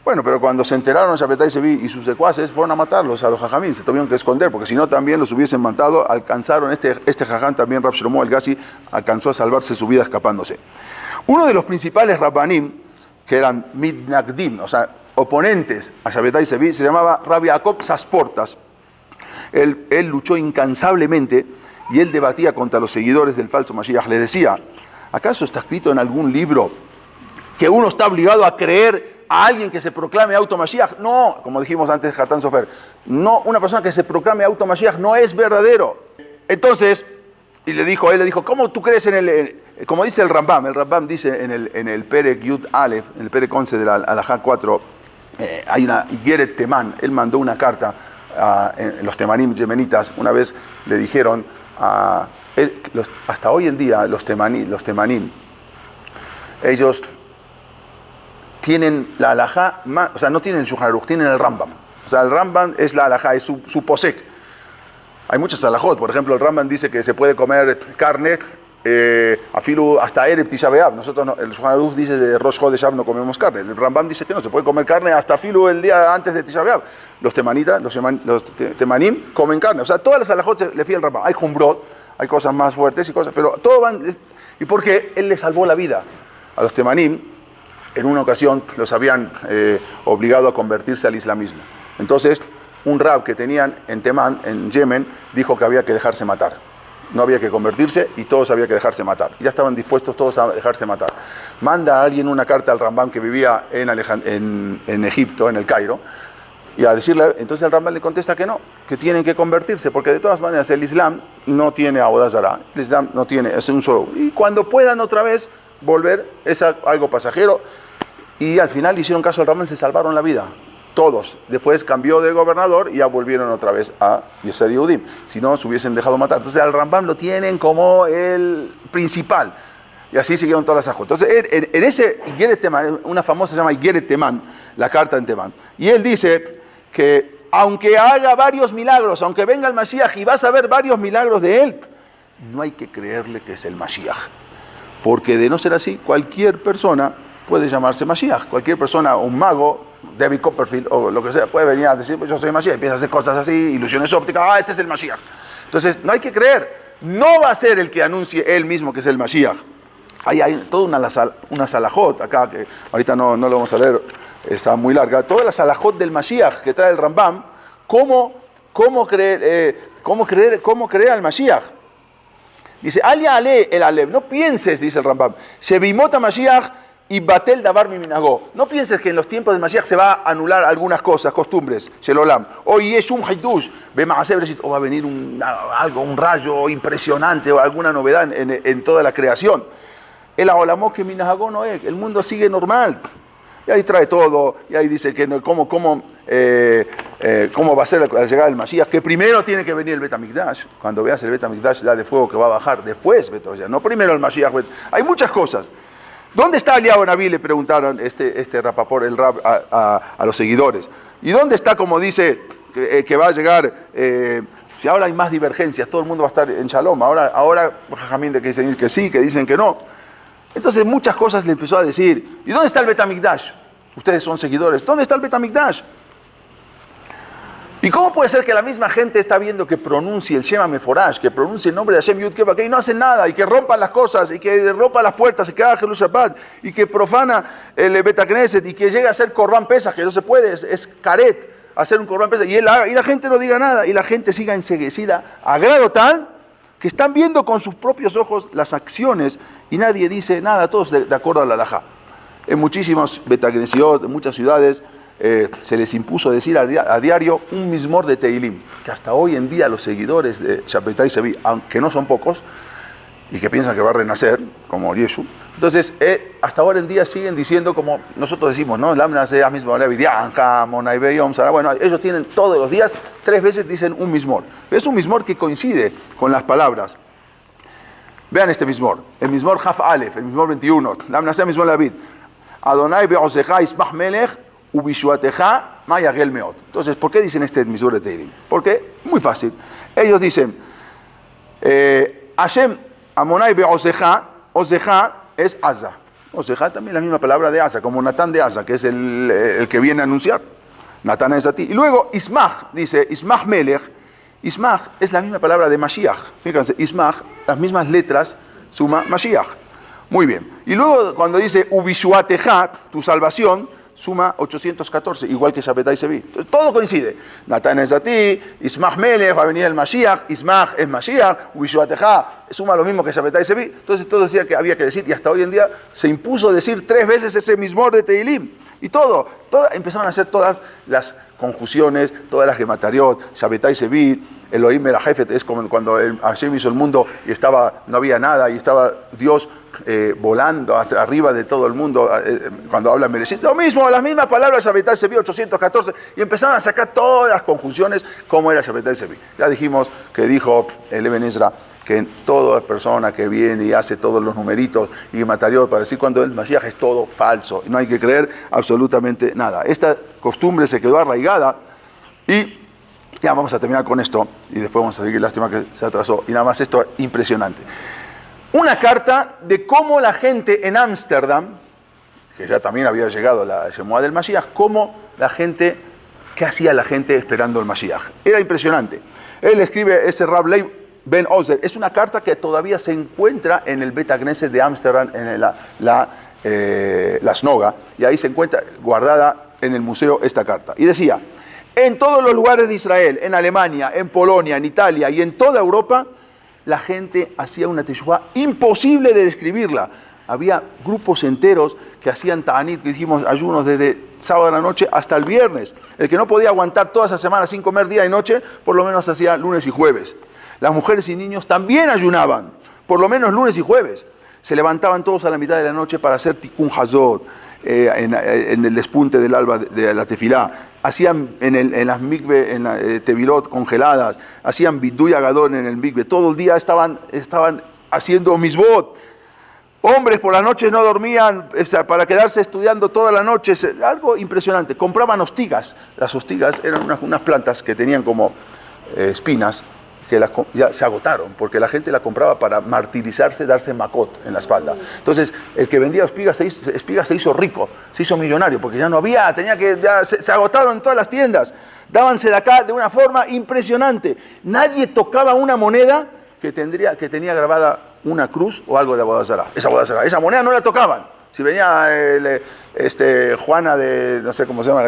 Bueno, pero cuando se enteraron Shabetai Sevi y sus secuaces, fueron a matarlos a los jajamín, se tuvieron que esconder, porque si no también los hubiesen matado, alcanzaron, este jajam también, Rab Shlomo el Gassi, alcanzó a salvarse su vida escapándose. Uno de los principales rabbanim, que eran mitnagdim, o sea, oponentes a Shabetai Sevi, se llamaba Rabbi Jacob Sasportas. Él luchó incansablemente y él debatía contra los seguidores del falso Mashiach. Le decía, ¿acaso está escrito en algún libro que uno está obligado a creer a alguien que se proclame auto Mashiach? No, como dijimos antes, Hatán Sofer, no, una persona que se proclame auto Mashiach no es verdadero. Entonces, él le dijo, ¿cómo tú crees como dice el Rambam dice en el Perek Yud Aleph, en el Perek 11 de la Alajá 4, hay una Igeret Temán, él mandó una carta a los Temanim yemenitas, una vez le dijeron, hasta hoy en día los Temanim, ellos tienen la Alajá, o sea, no tienen el Shulchan Aruch, tienen el Rambam. O sea, el Rambam es la Alajá, es su posek. Hay muchas alajot, por ejemplo, el Rambam dice que se puede comer carne, afilu hasta Erev Tisha B'Av. Nosotros no, el Shulchan Aruch dice de Rosh Chodesh Av no comemos carne. El Rambam dice que no, se puede comer carne hasta afilu el día antes de Tisha B'Av. Los temanim comen carne. O sea, todas las alajot le fían al Rambam. Hay jumbrot, hay cosas más fuertes y cosas, pero todo van. ¿Y por qué? Él le salvó la vida a los temanim. En una ocasión los habían obligado a convertirse al islamismo. Entonces, un rab que tenían en Temán, en Yemen, dijo que había que dejarse matar. No había que convertirse y todos había que dejarse matar. Ya estaban dispuestos todos a dejarse matar. Manda a alguien una carta al Rambam que vivía en Egipto, en el Cairo, y a decirle, entonces el Rambam le contesta que no, que tienen que convertirse, porque de todas maneras el Islam no tiene Avodah Zará, el Islam no tiene, es un solo. Y cuando puedan otra vez volver, es algo pasajero. Y al final hicieron caso al Rambam, se salvaron la vida. Todos. Después cambió de gobernador y ya volvieron otra vez a Yeser Yehudim. Si no, se hubiesen dejado matar. Entonces al Rambam lo tienen como el principal. Y así siguieron todas las ajot. Entonces en ese Igeret Temán, una famosa se llama Igeret Temán, la carta en Temán. Y él dice que aunque haga varios milagros, aunque venga el Mashiach y vas a ver varios milagros de él, no hay que creerle que es el Mashiach. Porque de no ser así, cualquier persona puede llamarse Mashiach. Cualquier persona, un mago, David Copperfield o lo que sea, puede venir a decir, pues yo soy Mashiach, empieza a hacer cosas así, ilusiones ópticas, este es el Mashiach. Entonces, no hay que creer, no va a ser el que anuncie él mismo que es el Mashiach. Hay toda una salahot acá, que ahorita no lo vamos a leer, está muy larga, toda la salahot del Mashiach que trae el Rambam, cómo ¿Cómo creer al Mashiach? Dice, Alia ale el Alev, no pienses, dice el Rambam, Shebimota Mashiach y Batel Davar Miminagó. No pienses que en los tiempos de Mashiach se va a anular algunas cosas, costumbres, Shelolam. O Yeshum Haidush, o va a venir un rayo impresionante o alguna novedad en toda la creación. El Aolamó que Minagó no es, el mundo sigue normal. Y ahí trae todo, y ahí dice que cómo va a ser la llegada del Mashiach, que primero tiene que venir el Bet HaMikdash. Cuando veas el Bet HaMikdash, la de fuego que va a bajar, después, no primero el Mashiach. Hay muchas cosas. ¿Dónde está Eliyahu Naví? Le preguntaron este Rapaport, el Rab, a los seguidores. ¿Y dónde está, como dice, que va a llegar, si ahora hay más divergencias, todo el mundo va a estar en Shalom, ahora Jajamín de que dicen que sí, que dicen que no. Entonces muchas cosas le empezó a decir. ¿Y dónde está el Bet HaMikdash? Ustedes son seguidores. ¿Dónde está el Bet HaMikdash? ¿Y cómo puede ser que la misma gente está viendo que pronuncie el Shema Meforash, que pronuncie el nombre de Hashem Yud Kei Vavkei y no hacen nada, y que rompan las cosas, y que rompan las puertas, y que haga Helul Shabbat, y que profana el Bet HaKnesset, y que llegue a hacer Korban Pesach, que no se puede, es Karet, hacer un Korban Pesach, y la gente no diga nada, y la gente siga enseguecida, a grado tal que están viendo con sus propios ojos las acciones y nadie dice nada, todos de acuerdo a la halajá. En muchísimos Betagesiot, en muchas ciudades, se les impuso decir a diario un mismor de Teilim, que hasta hoy en día los seguidores de Shabbatai Sevi, aunque no son pocos, y que piensan que va a renacer, como Yeshu, entonces hasta ahora en día siguen diciendo como nosotros decimos, ¿no? Bueno, ellos tienen todos los días, 3 veces dicen un mismor. Es un mismor que coincide con las palabras. Vean este mismor, el mismor Haf Alef, el mismor 21, Lamnaseh mismor David, Adonai be'osecha ismach melech ubishuatecha mayagel meot. Entonces, ¿por qué dicen este mismor de Teilim? Porque, muy fácil, ellos dicen, Hashem Amonai be'osecha, osecha es Asa. Osecha también es la misma palabra de Asa, como Natán de Asa, que es el que viene a anunciar. Natán es a ti. Y luego Ismach, dice Ismach Melech. Ismach es la misma palabra de Mashiach. Fíjense, Ismach, las mismas letras, suma Mashiach. Muy bien. Y luego cuando dice Ubishuatecha, tu salvación, suma 814, igual que Shabbatai Sevi. Entonces todo coincide. Natán es a ti, Ismach Melech, va a venir el Mashiach, Ismach es Mashiach, Ubishuatecha suma lo mismo que Shabbatai Sevi. Entonces todo decía que había que decir, y hasta hoy en día se impuso decir 3 veces ese mismor de Teilim. Y empezaron a hacer todas las conjunciones, todas las gematariot, Shabbatai Sevi, Elohim Merajefet, es como cuando Hashem hizo el mundo y no había nada, y estaba Dios volando hasta arriba de todo el mundo, cuando habla Mereshit, lo mismo, las mismas palabras, Shabbatai Sevi 814, y empezaron a sacar todas las conjunciones, como era Shabbatai Sevi. Ya dijimos que dijo el Eben Ezra, que toda persona que viene y hace todos los numeritos y material para decir cuando el Mashiach es todo falso, y no hay que creer absolutamente nada. Esta costumbre se quedó arraigada y ya vamos a terminar con esto y después vamos a seguir, lástima que se atrasó, y nada más esto impresionante. Una carta de cómo la gente en Ámsterdam, que ya también había llegado la Shemuá del Mashiach, qué hacía la gente esperando el Mashiach. Era impresionante. Él escribe, ese Rab Leib Ben Ozer, es una carta que todavía se encuentra en el Bet HaKnesset de Ámsterdam, en la Snoga, y ahí se encuentra guardada en el museo esta carta. Y decía, en todos los lugares de Israel, en Alemania, en Polonia, en Italia y en toda Europa, la gente hacía una teshuvá imposible de describirla. Había grupos enteros que hacían ta'anit, que dijimos ayunos desde sábado a la noche hasta el viernes. El que no podía aguantar toda esa semana sin comer día y noche, por lo menos hacía lunes y jueves. Las mujeres y niños también ayunaban, por lo menos lunes y jueves. Se levantaban todos a la mitad de la noche para hacer tikkun hazot, en el despunte del alba de la tefilá. Hacían en las mikve, en la tevilot congeladas, hacían biduy agadón en el mikve. Todo el día estaban haciendo misbot. Hombres por las noches no dormían para quedarse estudiando toda la noche. Algo impresionante. Compraban hostigas. Las hostigas eran unas plantas que tenían como espinas, que ya se agotaron, porque la gente la compraba para martirizarse, darse macot en la espalda. Entonces, el que vendía espigas se hizo rico, se hizo millonario, porque ya no había, se agotaron en todas las tiendas. Dábanse de acá de una forma impresionante. Nadie tocaba una moneda que tenía grabada una cruz o algo de Avodah Zará. Esa moneda no la tocaban. Si venía Juana de, no sé cómo se llama,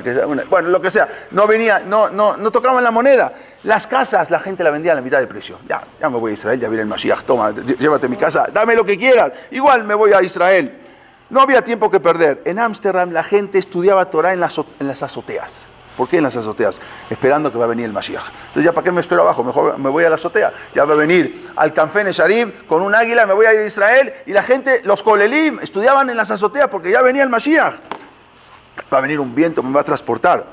bueno, lo que sea, no tocaban la moneda. Las casas la gente la vendía a la mitad de precio. Ya me voy a Israel, ya viene el Mashiach, toma, llévate mi casa, dame lo que quieras, igual me voy a Israel. No había tiempo que perder. En Ámsterdam la gente estudiaba Torah en las azoteas. ¿Por qué en las azoteas? Esperando que va a venir el Mashiach. Entonces, ¿ya para qué me espero abajo? Mejor me voy a la azotea. Ya va a venir al Kanfen Esharim con un águila, me voy a ir a Israel. Y la gente, los kolelim, estudiaban en las azoteas porque ya venía el Mashiach. Va a venir un viento, me va a transportar.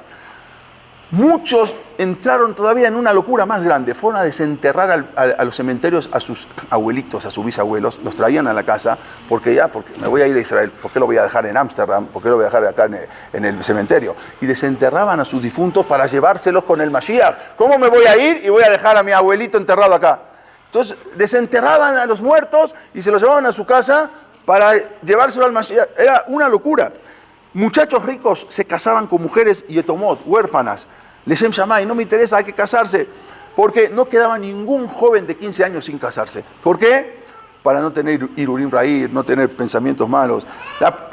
Muchos entraron todavía en una locura más grande. Fueron a desenterrar a los cementerios a sus abuelitos, a sus bisabuelos. Los traían a la casa porque me voy a ir a Israel. ¿Por qué lo voy a dejar en Ámsterdam? ¿Por qué lo voy a dejar acá en el cementerio? Y desenterraban a sus difuntos para llevárselos con el Mashiach. ¿Cómo me voy a ir y voy a dejar a mi abuelito enterrado acá? Entonces desenterraban a los muertos y se los llevaban a su casa para llevárselo al Mashiach. Era una locura. Muchachos ricos se casaban con mujeres yetomot, huérfanas. Leshem Shammai, no me interesa, hay que casarse. Porque no quedaba ningún joven de 15 años sin casarse. ¿Por qué? Para no tener irurim ra'ir, no tener pensamientos malos. La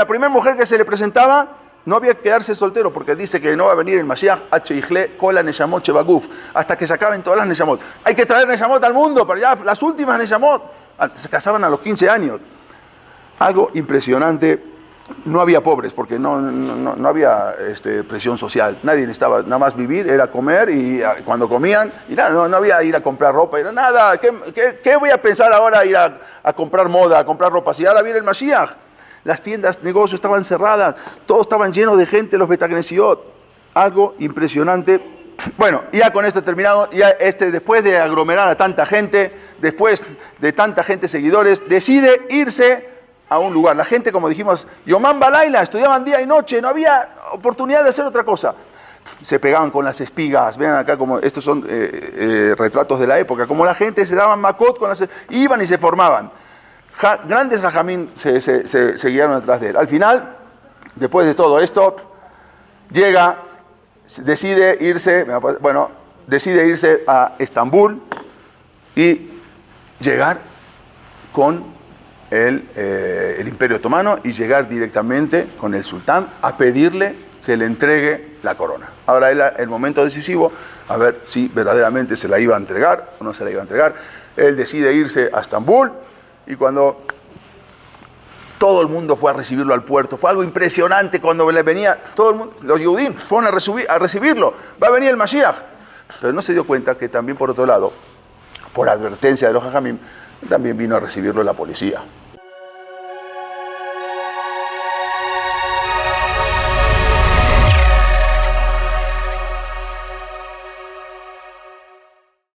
primera mujer que se le presentaba, no había que quedarse soltero, porque dice que no va a venir el Mashiach, kola neshamot shebaguf, hasta que se acaben todas las neshamot. Hay que traer neshamot al mundo, pero ya las últimas neshamot. Se casaban a los 15 años. Algo impresionante. No había pobres, porque no había presión social. Nadie necesitaba nada más vivir, era comer, y cuando comían, y nada, no había ir a comprar ropa, era nada. ¿Qué voy a pensar ahora ir a comprar moda, a comprar ropa? Si ahora viene el Mashiach. Las tiendas, negocios estaban cerradas, todos estaban llenos de gente, los Betacnesiot. Algo impresionante. Bueno, ya con esto terminado, ya después de aglomerar a tanta gente, después de tanta gente seguidores, decide irse a un lugar. La gente, como dijimos, Yomam Balaila, estudiaban día y noche, no había oportunidad de hacer otra cosa. Se pegaban con las espigas, vean acá como estos son retratos de la época, como la gente se daban macot con iban y se formaban. Grandes jajamín se guiaron detrás de él. Al final, después de todo esto, decide irse a Estambul y llegar con el Imperio Otomano y llegar directamente con el sultán a pedirle que le entregue la corona. Ahora era el momento decisivo, a ver si verdaderamente se la iba a entregar o no se la iba a entregar. Él decide irse a Estambul y cuando todo el mundo fue a recibirlo al puerto, fue algo impresionante cuando le venía, todo el mundo, los Yehudim fueron a recibirlo, va a venir el Mashiach. Pero no se dio cuenta que también por otro lado, por advertencia de los Jajamim, también vino a recibirlo la policía.